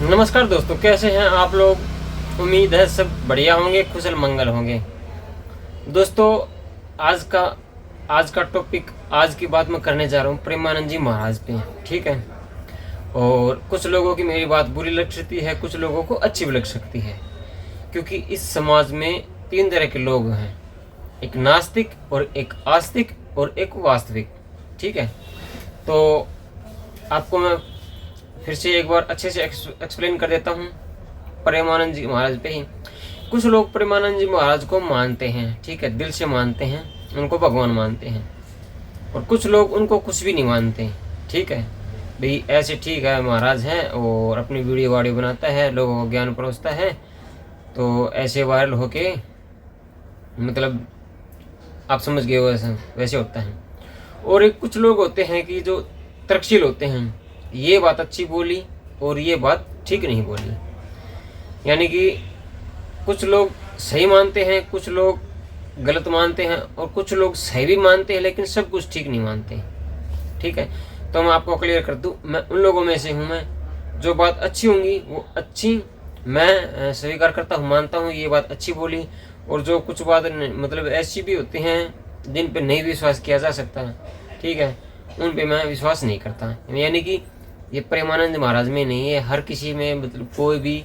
नमस्कार दोस्तों, कैसे हैं आप लोग। उम्मीद है सब बढ़िया होंगे, कुशल मंगल होंगे। दोस्तों, आज का टॉपिक, आज की बात मैं करने जा रहा हूँ प्रेमानंद जी महाराज पे। ठीक है। और कुछ लोगों की मेरी बात बुरी लग सकती है, कुछ लोगों को अच्छी भी लग सकती है, क्योंकि इस समाज में तीन तरह के लोग हैं, एक नास्तिक और एक आस्तिक और एक वास्तविक। ठीक है। तो आपको मैं फिर से एक बार अच्छे से एक्सप्लेन कर देता हूँ प्रेमानंद जी महाराज पे ही। कुछ लोग प्रेमानंद जी महाराज को मानते हैं, ठीक है, दिल से मानते हैं, उनको भगवान मानते हैं। और कुछ लोग उनको कुछ भी नहीं मानते। ठीक है भाई, ऐसे ठीक है, महाराज हैं और अपनी वीडियो वाडियो बनाता है, लोगों को ज्ञान परोसता है, तो ऐसे वायरल होके मतलब आप समझ गए वैसे वैसे होता है। और एक कुछ लोग होते हैं कि जो तर्कशील होते हैं, ये बात अच्छी बोली और ये बात ठीक नहीं बोली, यानी कि कुछ लोग सही मानते हैं, कुछ लोग गलत मानते हैं, और कुछ लोग सही भी मानते हैं लेकिन सब कुछ ठीक नहीं मानते। ठीक है। तो मैं आपको क्लियर कर दूं, मैं उन लोगों में से हूं। मैं जो बात अच्छी होंगी वो अच्छी मैं स्वीकार करता हूँ, मानता हूँ ये बात अच्छी बोली। और जो कुछ बात मतलब ऐसी भी होती हैं जिन पे नहीं विश्वास किया जा सकता, ठीक है, उन पे मैं विश्वास नहीं करता। यानी कि ये प्रेमानंद महाराज में नहीं है, हर किसी में, मतलब कोई भी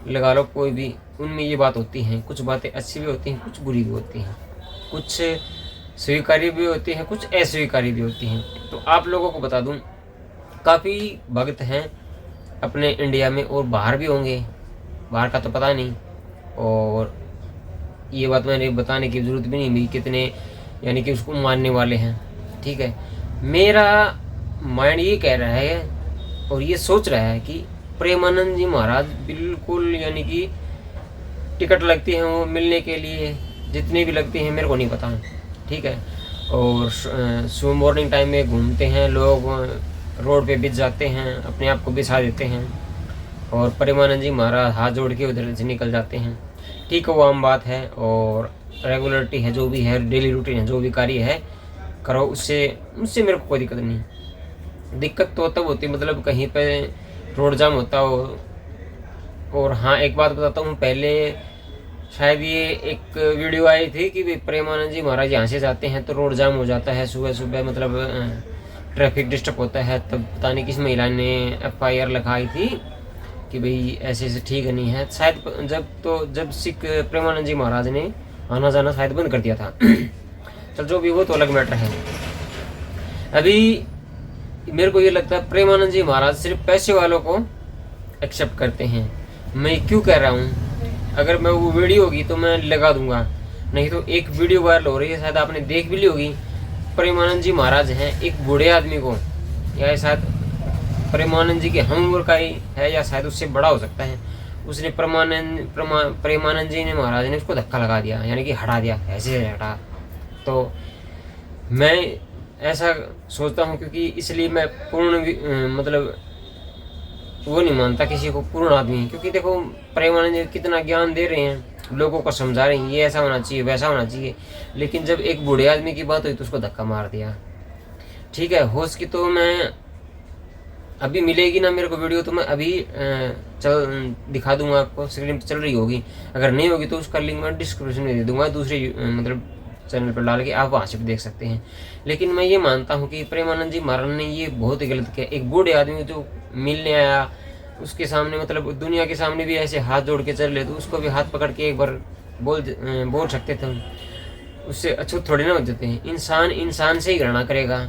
लगा लो, कोई भी, उनमें ये बात होती हैं। कुछ बातें अच्छी भी होती हैं, कुछ बुरी भी होती हैं, कुछ स्वीकार्य भी होती हैं, कुछ अस्वीकार्य भी होती हैं। तो आप लोगों को बता दूं, काफ़ी भक्त हैं अपने इंडिया में और बाहर भी होंगे, बाहर का तो पता नहीं। और ये बात मैंने बताने की ज़रूरत भी नहीं भी कितने, यानी कि उसको मानने वाले हैं। ठीक है। मेरा माइंड ये कह रहा है और ये सोच रहा है कि प्रेमानंद जी महाराज बिल्कुल, यानी कि टिकट लगती है वो मिलने के लिए, जितनी भी लगती हैं मेरे को नहीं पता। ठीक है। और सुबह मॉर्निंग टाइम में घूमते हैं लोग, रोड पे बिछ जाते हैं, अपने आप को बिछा देते हैं, और प्रेमानंद जी महाराज हाथ जोड़ के उधर से निकल जाते हैं। ठीक है, वो आम बात है और रेगुलरिटी है, जो भी है डेली रूटीन है, जो भी कार्य है करो, उससे मेरे को कोई दिक्कत नहीं। दिक्कत तो तब होती मतलब कहीं पे रोड जाम होता हो। और हाँ, एक बात बताता हूँ, पहले शायद ये एक वीडियो आई थी कि भाई प्रेमानंद जी महाराज यहाँ से जाते हैं तो रोड जाम हो जाता है सुबह सुबह, मतलब ट्रैफिक डिस्टर्ब होता है। तब पता नहीं किस महिला ने FIR लगाई थी कि भाई ऐसे ऐसे ठीक नहीं है। शायद जब सिख प्रेमानंद जी महाराज ने आना जाना शायद बंद कर दिया था। चल, जो भी, वो तो अलग मैटर है। अभी मेरे को ये लगता है प्रेमानंद जी महाराज सिर्फ पैसे वालों को एक्सेप्ट करते हैं। मैं क्यों कह रहा हूँ, अगर मैं वो वीडियो होगी तो मैं लगा दूंगा, नहीं तो एक वीडियो वायरल हो रही है, शायद आपने देख भी ली होगी। प्रेमानंद जी महाराज हैं एक बूढ़े आदमी को, या शायद प्रेमानंद जी के हम उम्र का ही है, या शायद उससे बड़ा हो सकता है, उसने प्रेमानंद जी ने महाराज ने उसको धक्का लगा दिया, यानी कि हटा दिया, ऐसे हटा। तो मैं ऐसा सोचता हूँ, क्योंकि इसलिए मैं मतलब वो नहीं मानता किसी को पूर्ण आदमी, क्योंकि देखो प्रेमानंद जी कितना ज्ञान दे रहे हैं, लोगों को समझा रहे हैं ये ऐसा होना चाहिए, वैसा होना चाहिए, लेकिन जब एक बूढ़े आदमी की बात हुई तो उसको धक्का मार दिया। ठीक है। होश की तो मैं अभी मिलेगी ना मेरे को वीडियो, तो मैं अभी चल दिखा दूंगा आपको, स्क्रीन पर चल रही होगी। अगर नहीं होगी तो उसका लिंक मैं डिस्क्रिप्शन में दे दूंगा, दूसरे मतलब चैनल पर डाल के आप वहाँ से भी देख सकते हैं। लेकिन मैं ये मानता हूँ कि प्रेमानंद जी महाराज ने ये बहुत ही गलत किया। एक बूढ़े आदमी जो मिलने आया, उसके सामने, मतलब दुनिया के सामने भी ऐसे हाथ जोड़ के चल ले, तो उसको भी हाथ पकड़ के एक बार बोल सकते थे। उससे अछूत थोड़ी ना हो जाते हैं। इंसान इंसान से ही घृणा करेगा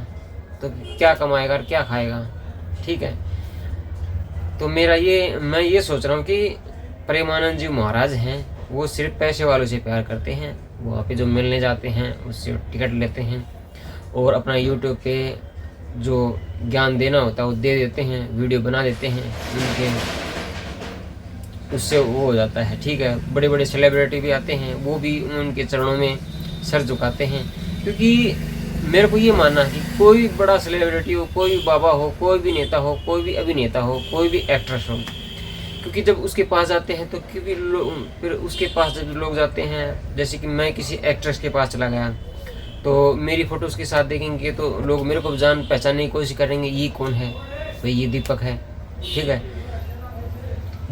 तो क्या कमाएगा और क्या खाएगा। ठीक है। तो मैं ये सोच रहा हूँ कि प्रेमानंद जी महाराज हैं वो सिर्फ पैसे वालों से प्यार करते हैं। वो वहाँ पे जो मिलने जाते हैं उससे टिकट लेते हैं, और अपना यूट्यूब पे जो ज्ञान देना होता है वो दे देते हैं, वीडियो बना देते हैं उनके, उससे वो हो जाता है। ठीक है। बड़े बड़े सेलिब्रिटी भी आते हैं, वो भी उनके चरणों में सर झुकाते हैं, क्योंकि मेरे को ये मानना है कि कोई भी बड़ा सेलिब्रिटी हो, कोई भी बाबा हो, कोई भी नेता हो, कोई भी अभिनेता हो, कोई भी एक्ट्रेस हो, क्योंकि जब उसके पास जाते हैं तो फिर उसके पास जब लोग जाते हैं, जैसे कि मैं किसी एक्ट्रेस के पास चला गया तो मेरी फ़ोटो उसके साथ देखेंगे तो लोग मेरे को जान पहचानने की कोशिश करेंगे, ये कौन है भाई, ये दीपक है। ठीक है।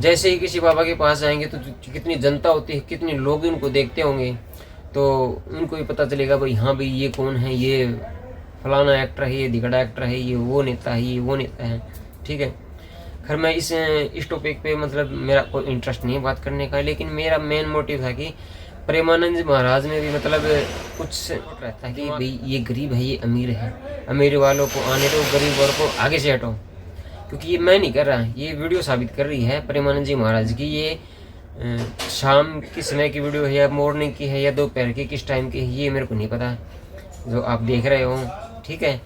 जैसे ही किसी बाबा के पास जाएंगे तो कितनी जनता होती है, कितने लोग उनको देखते होंगे, तो उनको भी पता चलेगा भाई हाँ भाई ये कौन है, ये फलाना एक्टर है, ये दिगड़ा एक्टर है, ये वो नेता है, ये वो नेता है। ठीक है, खैर मैं इस टॉपिक पे मतलब मेरा कोई इंटरेस्ट नहीं है बात करने का, लेकिन मेरा मेन मोटिव था कि प्रेमानंद जी महाराज में भी मतलब कुछ रहता है कि भाई ये गरीब है, ये अमीर है, अमीर वालों को आने दो, गरीब वालों को आगे से हटो। क्योंकि ये मैं नहीं कर रहा, ये वीडियो साबित कर रही है प्रेमानंद जी महाराज की। ये शाम की समय की वीडियो है या मॉर्निंग की है या दोपहर की किस टाइम की है ये मेरे को नहीं पता, जो आप देख रहे हो। ठीक है,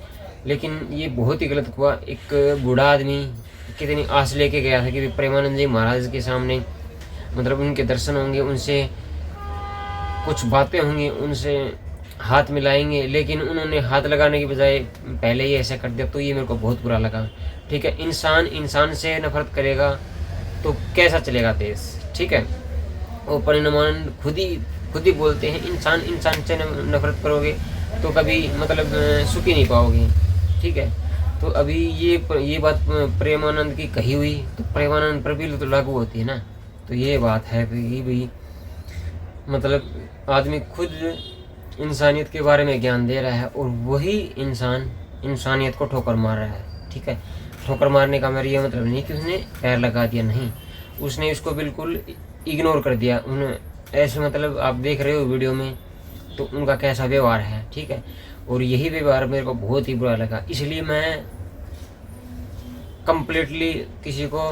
लेकिन ये बहुत ही गलत हुआ। एक बूढ़ा आदमी कितनी आस लेके गया था कि प्रेमानंद जी महाराज के सामने मतलब उनके दर्शन होंगे, उनसे कुछ बातें होंगी, उनसे हाथ मिलाएंगे, लेकिन उन्होंने हाथ लगाने की बजाय पहले ही ऐसा कर दिया, तो ये मेरे को बहुत बुरा लगा। ठीक है, इंसान से नफरत करेगा तो कैसा चलेगा देश। ठीक है, वो परिणाम खुद ही बोलते हैं, इंसान से नफरत करोगे तो कभी मतलब सुख ही नहीं पाओगे। ठीक है, तो अभी ये बात प्रेमानंद की कही हुई तो प्रेमानंद पर भी तो लागू होती है ना। तो ये बात है कि भाई मतलब आदमी खुद इंसानियत के बारे में ज्ञान दे रहा है और वही इंसान इंसानियत को ठोकर मार रहा है। ठीक है, ठोकर मारने का मेरा ये मतलब नहीं कि उसने पैर लगा दिया, नहीं, उसने उसको बिल्कुल इग्नोर कर दिया। उन्हें ऐसे मतलब आप देख रहे हो वीडियो में तो उनका कैसा व्यवहार है। ठीक है, और यही व्यवहार मेरे को बहुत ही बुरा लगा, इसलिए मैं कंप्लीटली किसी को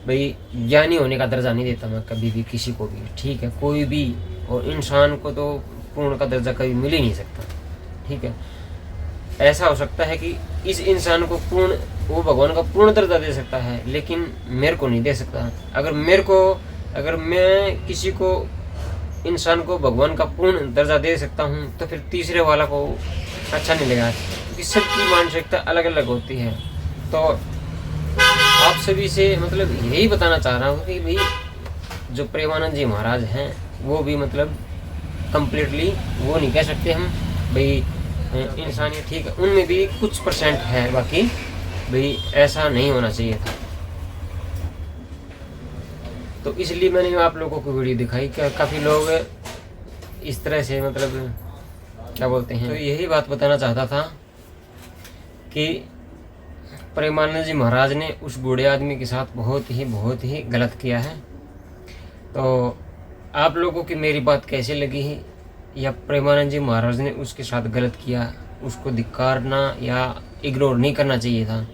भाई ज्ञानी होने का दर्जा नहीं देता मैं कभी भी किसी को भी। ठीक है, कोई भी, और इंसान को तो पूर्ण का दर्जा कभी मिल ही नहीं सकता। ठीक है, ऐसा हो सकता है कि इस इंसान को पूर्ण वो भगवान का पूर्ण दर्जा दे सकता है, लेकिन मेरे को नहीं दे सकता। अगर मैं किसी को इंसान को भगवान का पूर्ण दर्जा दे सकता हूँ तो फिर तीसरे वाला को अच्छा नहीं लगा, क्योंकि सबकी मानसिकता अलग अलग होती है। तो आप सभी से मतलब यही बताना चाह रहा हूँ कि भाई जो प्रेमानंद जी महाराज हैं वो भी मतलब कंप्लीटली वो नहीं कह सकते हम भाई इंसानियत। ठीक है, उनमें भी कुछ % है, बाकी भाई ऐसा नहीं होना चाहिए था। तो इसलिए मैंने आप लोगों को वीडियो दिखाई। काफ़ी लोग इस तरह से मतलब क्या बोलते हैं, तो यही बात बताना चाहता था कि प्रेमानंद जी महाराज ने उस बूढ़े आदमी के साथ बहुत ही गलत किया है। तो आप लोगों की मेरी बात कैसे लगी है, या प्रेमानंद जी महाराज ने उसके साथ गलत किया, उसको धिक्कारना या इग्नोर नहीं करना चाहिए था।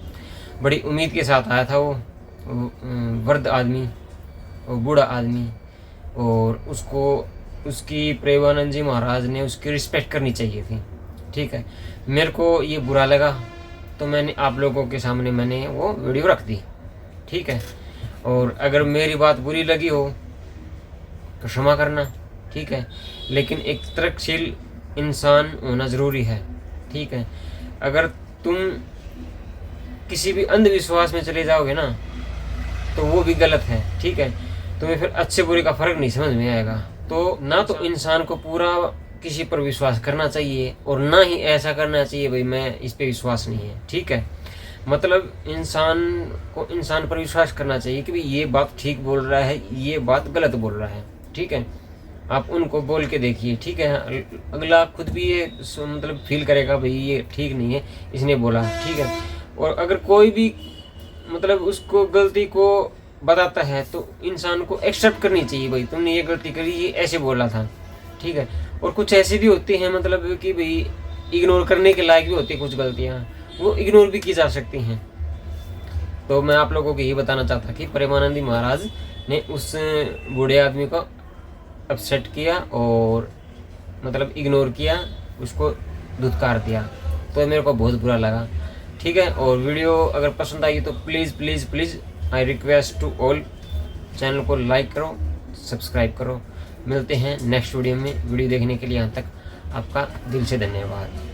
बड़ी उम्मीद के साथ आया था वो वृद्ध आदमी, वो बूढ़ा आदमी, और उसकी प्रेमानंद जी महाराज ने उसकी रिस्पेक्ट करनी चाहिए थी। ठीक है, मेरे को ये बुरा लगा तो मैंने आप लोगों के सामने मैंने वो वीडियो रख दी। ठीक है, और अगर मेरी बात बुरी लगी हो तो क्षमा करना। ठीक है, लेकिन एक तर्कशील इंसान होना ज़रूरी है। ठीक है, अगर तुम किसी भी अंधविश्वास में चले जाओगे ना तो वो भी गलत है। ठीक है, तुम्हें फिर अच्छे बुरे का फ़र्क नहीं समझ में आएगा। तो ना तो इंसान को पूरा किसी पर विश्वास करना चाहिए और ना ही ऐसा करना चाहिए भाई मैं इस पे विश्वास नहीं है। ठीक है, मतलब इंसान को इंसान पर विश्वास करना चाहिए कि भाई ये बात ठीक बोल रहा है, ये बात गलत बोल रहा है। ठीक है, आप उनको बोल के देखिए। ठीक है, अगला खुद भी ये मतलब फील करेगा भाई ये ठीक नहीं है इसने बोला। ठीक है, और अगर कोई भी मतलब उसको गलती को बताता है तो इंसान को एक्सेप्ट करनी चाहिए, भाई तुमने ये गलती करी, ये ऐसे बोला था। ठीक है, और कुछ ऐसी भी होती हैं मतलब कि भाई इग्नोर करने के लायक भी होती है, कुछ गलतियाँ वो इग्नोर भी की जा सकती हैं। तो मैं आप लोगों को यही बताना चाहता कि प्रेमानंद महाराज ने उस बूढ़े आदमी को अपसेट किया और मतलब इग्नोर किया, उसको धुतकार दिया, तो मेरे को बहुत बुरा लगा। ठीक है, और वीडियो अगर पसंद आई तो please I request to all, channel को लाइक करो, सब्सक्राइब करो। मिलते हैं नेक्स्ट वीडियो में। वीडियो देखने के लिए यहाँ तक आपका दिल से धन्यवाद।